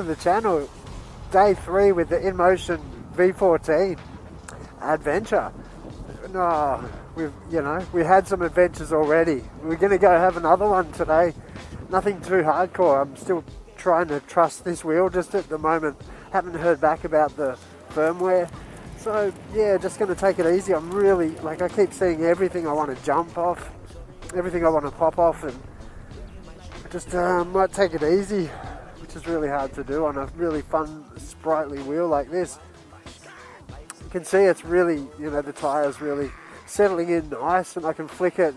to the channel. Day 3 with the INMOTION V14 ADVENTURE. No, we had some adventures already. We're going to go have another one today. Nothing too hardcore. I'm still trying to trust this wheel just at the moment. Haven't heard back about the firmware. So yeah, just going to take it easy. I'm really, I keep seeing everything I want to jump off, everything I want to pop off, and just might take it easy, which is really hard to do on a really fun, sprightly wheel like this. You can see it's really, the tyre's really settling in nice, and I can flick it.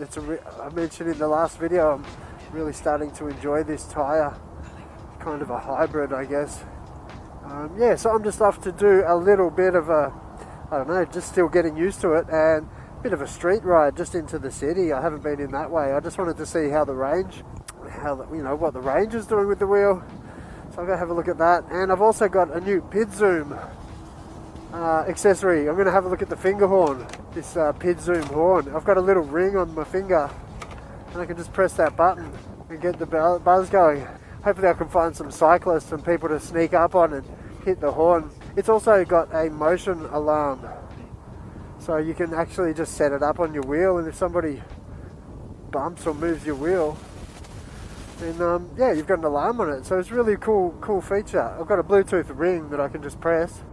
I mentioned in the last video, I'm really starting to enjoy this tyre. Kind of a hybrid, I guess. Yeah, so I'm just off to do a little bit of a, just still getting used to it, and a bit of a street ride just into the city. I haven't been in that way. I just wanted to see how the range, what the range is doing with the wheel. So I'll go have a look at that. And I've also got a new PIDZOOM accessory. I'm going to have a look at the finger horn, this PIDZOOM horn. I've got a little ring on my finger, and I can just press that button and get the buzz going. Hopefully I can find some cyclists and people to sneak up on and hit the horn. It's also got a motion alarm, so you can actually just set it up on your wheel, and if somebody bumps or moves your wheel, then yeah, you've got an alarm on it. So it's a really cool feature. I've got a Bluetooth ring that I can just press.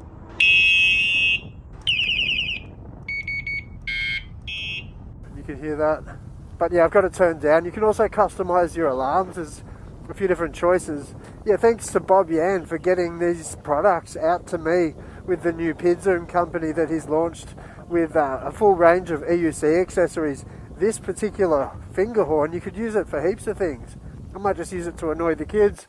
You can hear that. But yeah, I've got it turned down. You can also customize your alarms. There's a few different choices. Yeah, thanks to Bob Yan for getting these products out to me with the new PIDZOOM company that he's launched with a full range of EUC accessories. This particular finger horn, you could use it for heaps of things. I might just use it to annoy the kids.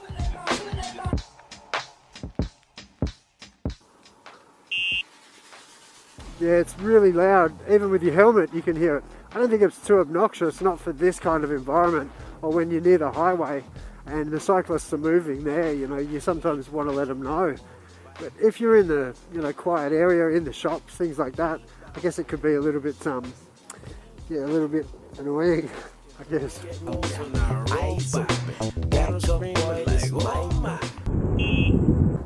Yeah, it's really loud. Even with your helmet you can hear it. I don't think it's too obnoxious, not for this kind of environment or when you're near the highway and the cyclists are moving there. You sometimes want to let them know. But if you're in the quiet area, in the shops, things like that, I guess it could be a little bit annoying, I guess.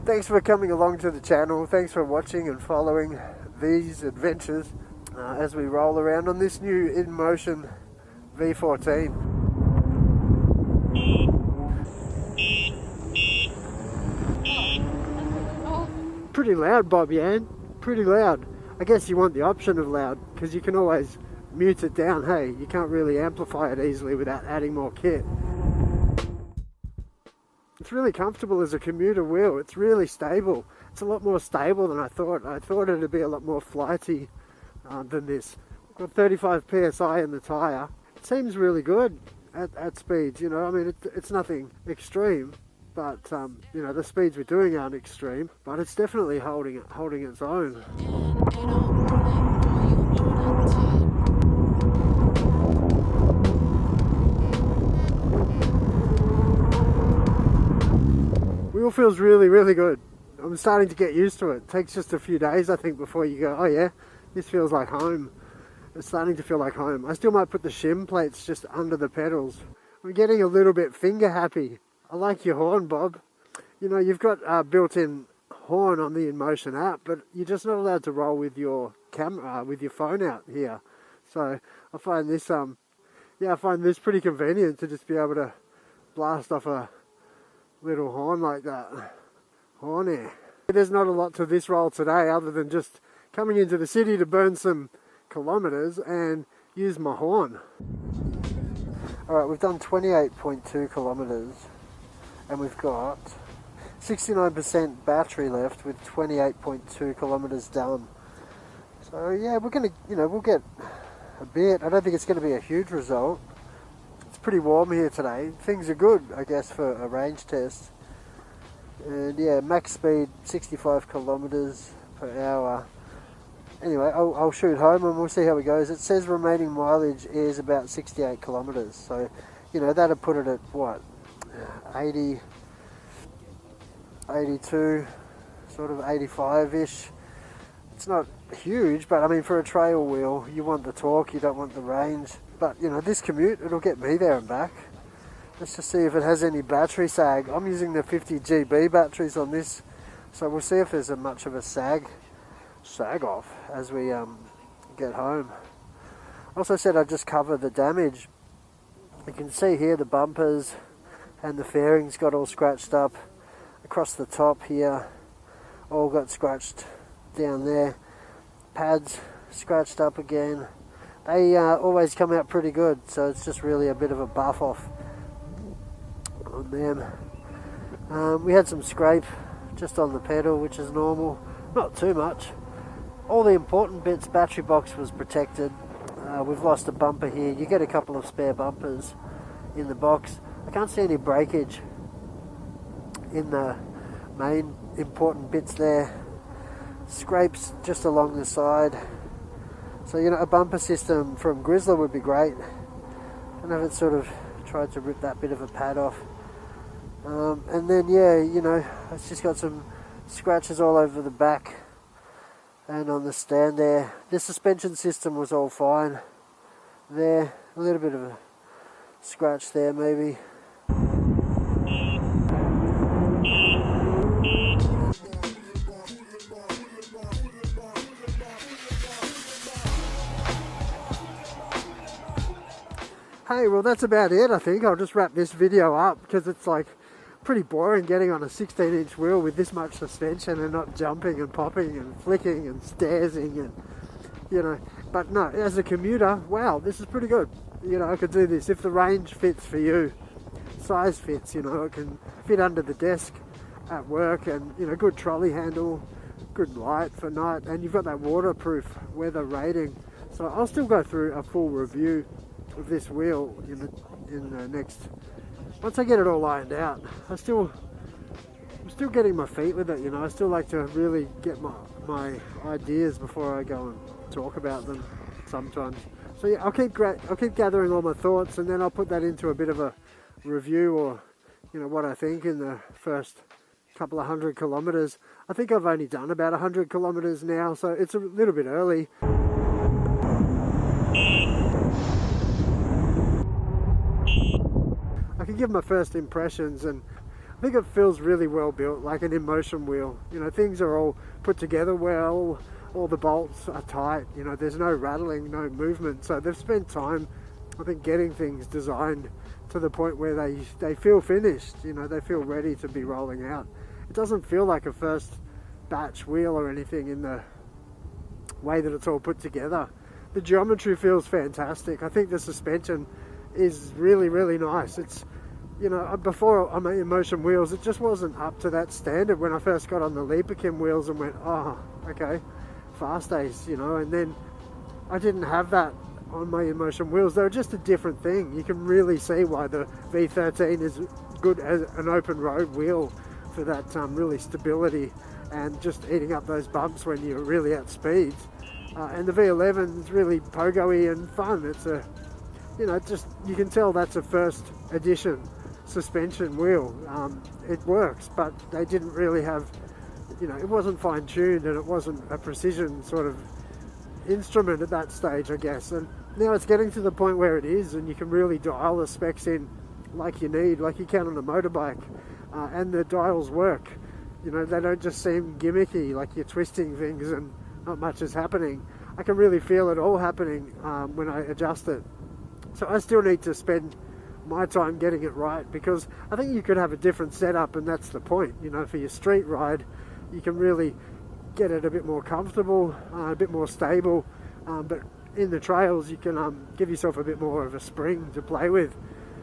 Thanks for coming along to the channel. Thanks for watching and following these adventures as we roll around on this new INMOTION V14. Pretty loud, Bob Yan. Pretty loud. I guess you want the option of loud, because you can always mute it down. Hey, you can't really amplify it easily without adding more kit. It's really comfortable as a commuter wheel. It's really stable. It's a lot more stable than I thought. I thought it'd be a lot more flighty than this. I've got 35 psi in the tyre. It seems really good at speeds. I mean, it's nothing extreme, but the speeds we're doing aren't extreme. But it's definitely holding its own. Wheel feels really good. I'm starting to get used to it. It takes just a few days, I think, before you go, oh yeah, this feels like home. It's starting to feel like home. I still might put the shim plates just under the pedals. I'm getting a little bit finger happy. I like your horn, Bob. You've got a built-in horn on the INMOTION app, but you're just not allowed to roll with your camera, with your phone out here. So I find this, pretty convenient to just be able to blast off a little horn like that. Horn air. There's not a lot to this roll today other than just coming into the city to burn some kilometers and use my horn. Alright, we've done 28.2 kilometers and we've got 69% battery left with 28.2 kilometers done. So yeah, we're gonna, we'll get a bit. I don't think it's going to be a huge result. It's pretty warm here today. Things are good, I guess, for a range test. And yeah, max speed 65 kilometers per hour. Anyway, I'll shoot home and we'll see how it goes. It says remaining mileage is about 68 kilometers. So, that'll put it at what? 80, 82, sort of 85-ish. It's not huge, but I mean, for a trail wheel, you want the torque, you don't want the range. But, this commute, it'll get me there and back. Let's just see if it has any battery sag. I'm using the 50 GB batteries on this, so we'll see if there's much of a sag off as we get home. Also said I'd just cover the damage. You can see here the bumpers and the fairings got all scratched up across the top here, all got scratched down there. Pads scratched up again. They always come out pretty good, so it's just really a bit of a buff off on them. We had some scrape just on the pedal, which is normal, not too much. All the important bits, battery box was protected. We've lost a bumper here. You get a couple of spare bumpers in the box. I can't see any breakage in the main important bits there. Scrapes just along the side. So, you know, a bumper system from Grizzler would be great. I don't know if it sort of tried to rip that bit of a pad off. And then, yeah, you know, it's just got some scratches all over the back and on the stand there. The suspension system was all fine there. A little bit of a scratch there maybe. Hey, well that's about it I think. I'll just wrap this video up because it's like pretty boring getting on a 16-inch wheel with this much suspension and not jumping and popping and flicking and stairsing and, you know. But no, as a commuter, wow, this is pretty good. You know, I could do this if the range fits for you, size fits, you know, it can fit under the desk at work and, you know, good trolley handle, good light for night, and you've got that waterproof weather rating. So I'll still go through a full review of this wheel in the next, once I get it all lined out. I'm still getting my feet with it, you know. I still like to really get my ideas before I go and talk about them sometimes. So yeah, I'll keep gathering all my thoughts, and then I'll put that into a bit of a review, or, you know, what I think in the first couple of 100 kilometers. I think I've only done about 100 kilometers now, so it's a little bit early. I can give my first impressions, and I think it feels really well built, like an INMOTION wheel. You know, things are all put together well, all the bolts are tight, you know, there's no rattling, no movement. So they've spent time, I think, getting things designed to the point where they feel finished, you know, they feel ready to be rolling out. It doesn't feel like a first batch wheel or anything in the way that it's all put together. The geometry feels fantastic. I think the suspension is really, really nice. It's, you know, before on my INMOTION wheels, it just wasn't up to that standard when I first got on the Leaperkim wheels and went, oh, okay, fast ace, you know, and then I didn't have that on my INMOTION wheels. They were just a different thing. You can really see why the V13 is good as an open road wheel for that really stability and just eating up those bumps when you're really at speeds. And the V11 is really pogo-y and fun. It's a, you know, just, you can tell that's a first edition suspension wheel. It works, but they didn't really have, you know, it wasn't fine-tuned and it wasn't a precision sort of instrument at that stage, I guess. And now it's getting to the point where it is, and you can really dial the specs in like you need, like you can on a motorbike, and the dials work. You know, they don't just seem gimmicky, like you're twisting things and not much is happening. I can really feel it all happening when I adjust it. So I still need to spend my time getting it right, because I think you could have a different setup, and that's the point. You know, for your street ride, you can really get it a bit more comfortable, a bit more stable, but in the trails you can give yourself a bit more of a spring to play with.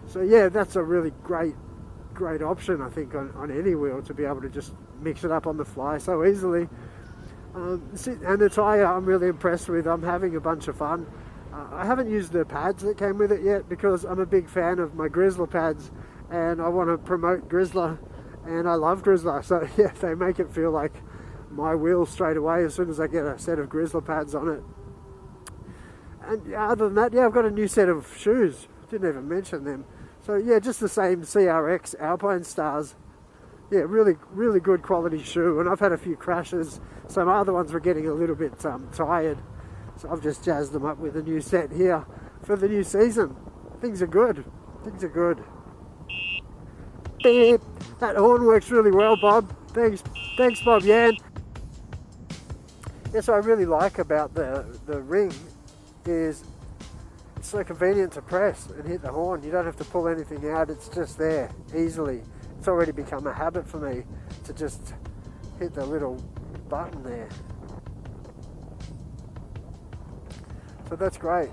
So yeah, that's a really great option, I think, on any wheel, to be able to just mix it up on the fly so easily. And the tyre I'm really impressed with. I'm having a bunch of fun. I haven't used the pads that came with it yet, because I'm a big fan of my Grizzler pads and I want to promote Grizzler, and I love Grizzler. So yeah, they make it feel like my wheel straight away as soon as I get a set of Grizzler pads on it. And other than that, yeah, I've got a new set of shoes. Didn't even mention them. So yeah, just the same CRX Alpine Stars. Yeah, really, really good quality shoe. And I've had a few crashes, so my other ones were getting a little bit tired. So I've just jazzed them up with a new set here for the new season. Things are good. Things are good. beep. That horn works really well, Bob. Thanks, Bob Yan. Yes, what I really like about the ring is it's so convenient to press and hit the horn. You don't have to pull anything out, it's just there easily. It's already become a habit for me to just hit the little button there. So that's great.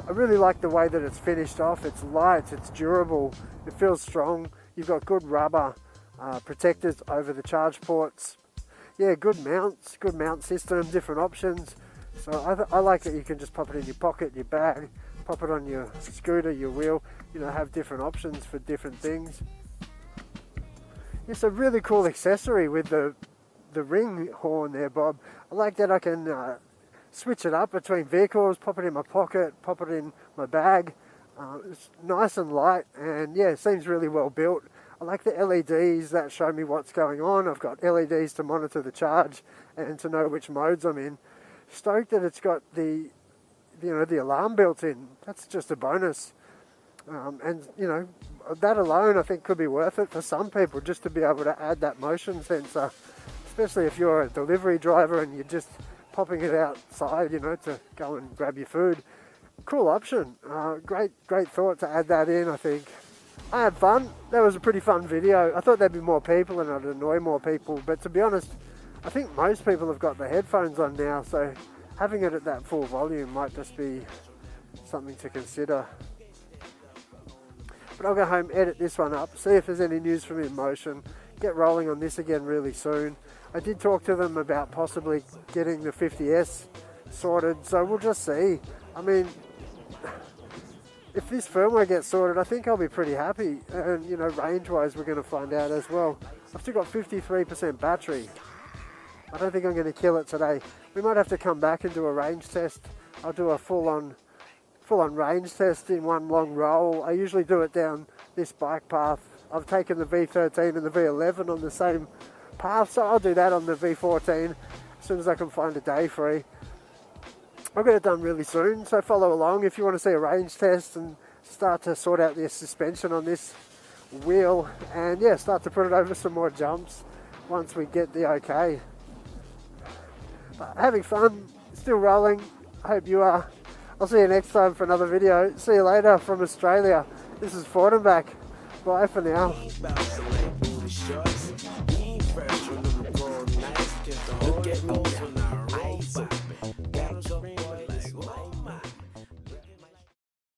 I really like the way that it's finished off. It's light, it's durable, it feels strong. You've got good rubber protectors over the charge ports. Yeah, good mounts, good mount system, different options. So I like that you can just pop it in your pocket, your bag, pop it on your scooter, your wheel, you know, have different options for different things. It's a really cool accessory with the ring horn there, Bob. I like that I can switch it up between vehicles, pop it in my pocket, pop it in my bag. It's nice and light, and yeah, it seems really well built. I like the LEDs that show me what's going on. I've got LEDs to monitor the charge and to know which modes I'm in. Stoked that it's got the alarm built in. That's just a bonus. And you know, that alone I think could be worth it for some people, just to be able to add that motion sensor, especially if you're a delivery driver and you're just popping it outside, you know, to go and grab your food. Cool option. Great thought to add that in, I think. I had fun. That was a pretty fun video. I thought there'd be more people and I'd annoy more people, but to be honest, I think most people have got the headphones on now, so having it at that full volume might just be something to consider. But I'll go home, edit this one up, see if there's any news from INMOTION, get rolling on this again really soon. I did talk to them about possibly getting the 50S sorted, so we'll just see. I mean, if this firmware gets sorted, I think I'll be pretty happy. And, you know, range-wise, we're going to find out as well. I've still got 53% battery. I don't think I'm going to kill it today. We might have to come back and do a range test. I'll do a full-on range test in one long roll. I usually do it down this bike path. I've taken the V13 and the V11 on the same path, so I'll do that on the V14 as soon as I can find a day free. I'll get it done really soon, so follow along if you want to see a range test and start to sort out the suspension on this wheel, and yeah, start to put it over some more jumps once we get the okay. But having fun, still rolling, hope you are. I'll see you next time for another video. See you later from Australia. This is Ford and back. Bye for now.